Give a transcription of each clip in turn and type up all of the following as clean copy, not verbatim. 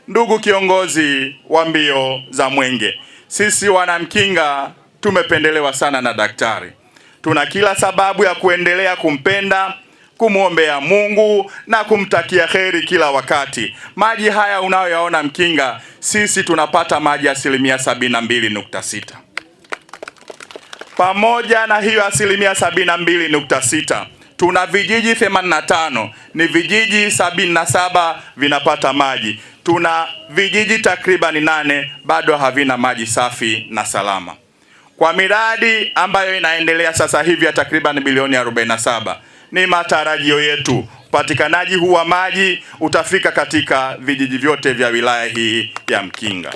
Ndugu kiongozi wa mbio za Mwenge, sisi wanamkinga tumependelewa sana na daktari. Tuna kila sababu ya kuendelea kumpenda, kumwombea Mungu na kumtakia heri kila wakati. Maji haya unayoyaona Mkinga, sisi tunapata maji 72.6. Pamoja na hiyo 72.6, tuna vijiji 85, ni vijiji 77 vinapata maji. Tuna vijiji takribani 8 bado havina maji safi na salama. Kwa miradi ambayo inaendelea sasa hivi ya takriban bilioni 47, ni matarajio yetu upatikanaji huu wa maji utafika katika vijiji vyote vya wilaya hii ya Mkinga.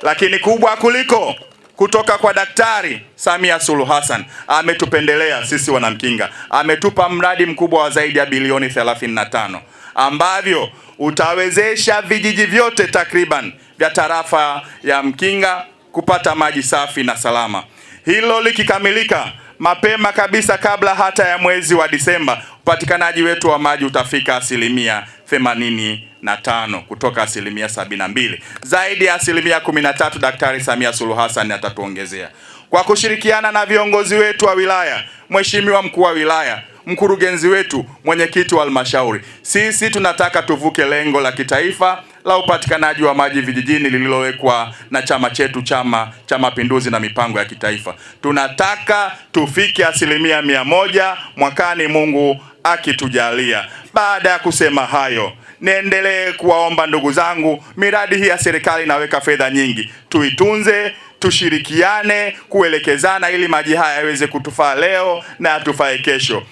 Lakini kubwa kuliko, kutoka kwa Daktari Samia Suluhu Hassan, ametupendelea sisi wanamkinga, ametupa mradi mkubwa wa zaidi ya bilioni 35 ambavyo utawezesha vijiji vyote takriban vya tarafa ya Mkinga kupata maji safi na salama. Hilo likikamilika mapema kabisa kabla hata ya mwezi wa Disemba, upatikanaji wetu wa maji utafika 85 kutoka 72. Zaidi ya 13 Daktari Samia Suluhu Hassan atatuongezea. Kwa kushirikiana na viongozi wetu wa wilaya, Mheshimiwa mkuu wa wilaya, mkurugenzi wetu, mwenyekiti wa halmashauri, sisi tunataka tuvuke lengo la kitaifa la upatikanaji wa maji vijijini lililowekwa na chama chetu, Chama cha Mapinduzi na mipango ya kitaifa. Tunataka tufike 100% mwakani, Mungu akitujalia. Baada ya kusema hayo, niendelee kuwaomba ndugu zangu, miradi hii ya serikali inaweka fedha nyingi, tuitunze, tushirikiane kuelekezana ili maji haya yaweze kutufaa leo na yatufae kesho.